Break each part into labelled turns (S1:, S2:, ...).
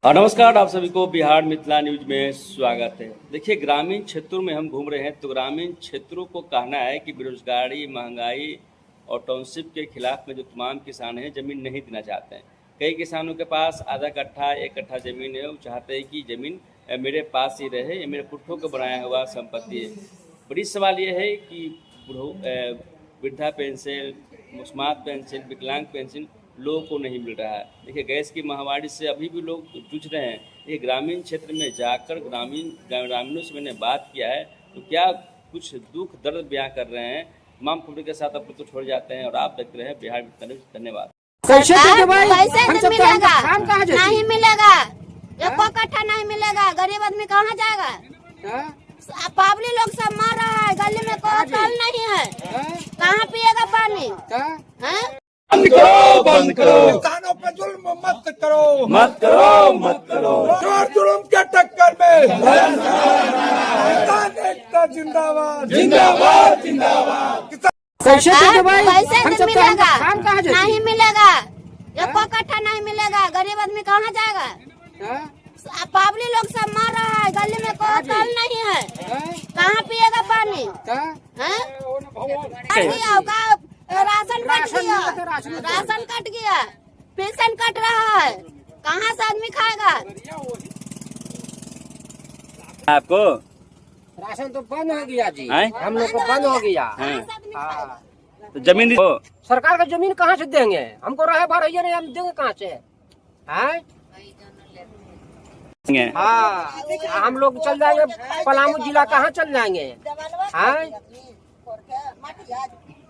S1: नमस्कार, आप सभी को बिहार मिथिला न्यूज में स्वागत है। देखिए, ग्रामीण क्षेत्रों में हम घूम रहे हैं तो ग्रामीण क्षेत्रों को कहना है कि बेरोजगारी, महंगाई और टाउनशिप के खिलाफ में जो तमाम किसान हैं जमीन नहीं देना चाहते हैं। कई किसानों के पास आधा कट्ठा, एक कट्ठा जमीन है। वो चाहते हैं कि जमीन मेरे पास ही रहे, ये मेरे पुरखों को बनाया हुआ संपत्ति है। बड़ी सवाल ये है कि वृद्धा पेंशन, मुस्मात पेंशन, विकलांग पेंशन लोगों को नहीं मिल रहा है। देखिए, गैस की महामारी से अभी भी लोग जूझ रहे हैं। ये ग्रामीण क्षेत्र में जाकर ग्रामीणों से मैंने बात किया है तो क्या कुछ दुख दर्द बयां कर रहे हैं। तमाम खबरों के साथ आप तो छोड़ जाते हैं और आप देखते रहे बिहार मिथिला न्यूज। धन्यवाद।
S2: पैसे मिलेगा नहीं मिलेगा, एको कट्ठा नहीं मिलेगा। गरीब आदमी कहाँ जाएगा? पब्लिक लोग सब मर रहा है, गली में कोई कल नहीं है, कहाँ पिएगा पानी?
S3: बंद करो, बंद करो, किसानों पे जुल्म मत करो, मत करो, मत करो। जोर जुल्म के टक्कर में किसान एकता जिंदाबाद, जिंदाबाद, जिंदाबाद।
S2: पैसे मिलेगा नहीं मिलेगा, एको कट्ठा नहीं मिलेगा। गरीब आदमी कहाँ जाएगा? पब्लिक लोग सब मर रहा है, गली में कोई कल नहीं है, कहाँ पिएगा पानी? राशन कट गया, राशन कट गया, पेंशन कट रहा है, कहाँ से आदमी खाएगा?
S1: आपको
S4: राशन तो बंद हो गया जी,
S1: है?
S4: हम लोग को बंद हो गया।
S1: तो जमीन
S4: सरकार का जमीन कहाँ से देंगे? हमको रहे भर नहीं, हम देंगे कहाँ से? हाँ, हम लोग चल जाएंगे पलामू जिला, कहाँ चल जाएंगे?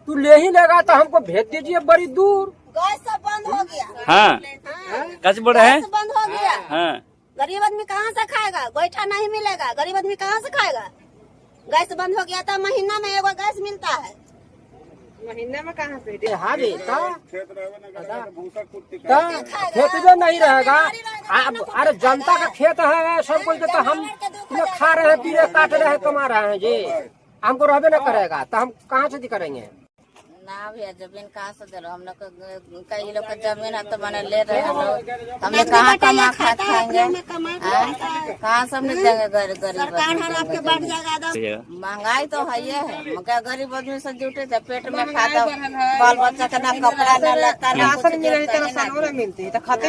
S4: तू ले ही लेगा तो हमको भेज दीजिए बड़ी दूर।
S2: गैस सब बंद हो गया।
S1: हाँ, कैसे बोल रहे हैं?
S2: गैस बंद हो गया।
S1: हाँ,
S2: गरीब आदमी कहाँ से खाएगा? गोईठा नहीं मिलेगा, गरीब आदमी कहाँ से खाएगा? गैस बंद हो गया तो महीना में एगो गैस मिलता है।
S4: महीने में कहाँ से? हाँ जी, खेत जो नहीं रहेगा। अरे जनता का खेत है सब कुछ, तो हम खा रहे हैं, पी रहे, काट रहे हैं, कमा रहे हैं जी। हमको रहबे न करेगा तो हम कहाँ से करेंगे?
S2: ना भैया, जमीन कहाँ से दे रहे? हम लोग कई लोग का जमीन है तो मैंने ले रहे हैं लोग, हम लोग कहाँ कमा खाएंगे? कहाँ सब नहीं देंगे? गरीब महंगाई तो है, क्या गरीब आदमी से जुटे थे, पेट में खाता, बाल बच्चा का ना कपड़ा न लगता, मिलती तो खाते।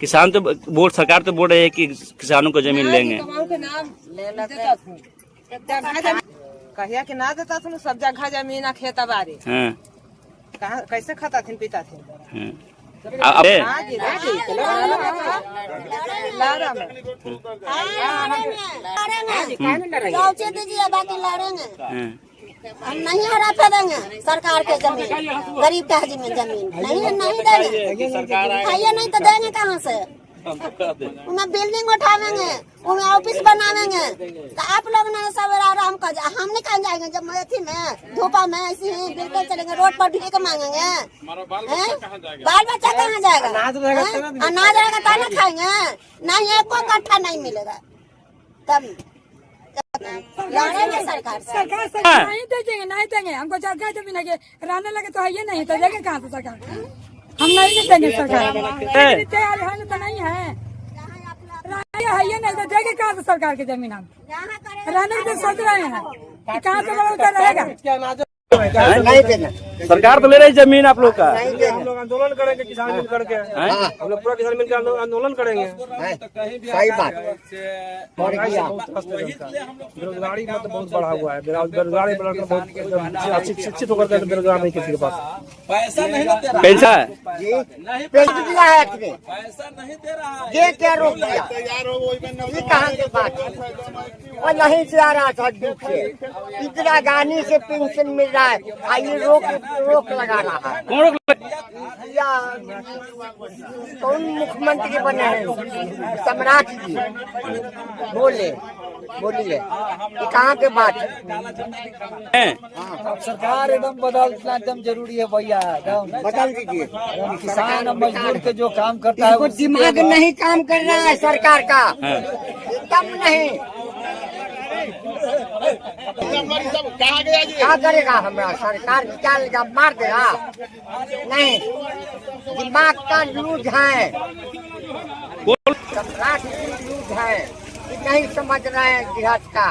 S1: किसान तो बोर्ड सरकार तो बोल रही है कि किसानों को जमीन लेंगे।
S5: कहिया कि ना देता तुम सब जगह जमीन खेत बारी। कैसे खाता थे, पीता थे?
S2: दीजिए, बाकी लड़ेंगे, हम नहीं हरा देंगे सरकार के जमीन। गरीब का जमीन नहीं देंगे, खाइए नहीं तो देंगे कहाँ से? उन्हें बिल्डिंग उठावेंगे, उन्हें ऑफिस बनावेंगे, तो आप लोग ने सब आराम कर, हम नहीं कहाँ जाएंगे? जब मेथी में धूपा में ऐसे ही बिल्कुल चलेंगे, रोड पर भीख मांगेंगे? बाल बच्चा कहाँ जाएगा? अनाज रहेगा तो ना खाएंगे? नहीं, एको कट्ठा नहीं मिलेगा। तब लड़ेंगे सरकार से।
S5: नहीं देंगे हमको जगह जमीन है, रहने लगे तो है ये नहीं तो देंगे कहाँ से? सरकार हम नहीं देंगे, सरकार तो नहीं है, ये नहीं तो देंगे कहाँ से? सरकार की जमीन हम रहने के सोच रहे हैं कि कहाँ से बड़ा रहेगा?
S1: नहीं देना। सरकार तो ले रही जमीन आप लोग का।
S3: हम लोग आंदोलन करेंगे, किसान मिल करके, हम लोग पूरा किसान मिलकर आंदोलन करेंगे।
S4: सही बात।
S3: बेरोजगारी मतलब बहुत बढ़ा हुआ है, बेरोजगारी बहुत शिक्षित होकर बेरोजगार नहीं किसी के पास।
S1: पैसा नहीं दे रहा, पैसा
S4: दिया है, पैसा नहीं दे रहा, ये क्या रोक दिया? ये कहाँ की बात है? और नहीं से आ रहा था दुख से, इंदिरा गांधी से पेंशन मिल रहा है, ये रोक लगा रहा है।
S1: कौन
S4: कौन मुख्यमंत्री बने हैं? सम्राट जी बोलिए, ये कहाँ के बात
S1: है?
S6: सरकार एकदम बदलना एकदम जरूरी है भैया,
S4: बदल दीजिए।
S6: किसान और मजदूर के जो काम करता है,
S4: दिमाग नहीं काम कर रहा है सरकार का, एकदम नहीं। क्या करेगा हमारा सरकार क्या लेगा, मार देगा? नहीं, दिमाग का लूज है, सम्राट की लूज है, नहीं समझ रहे हैं गृहस्थ का।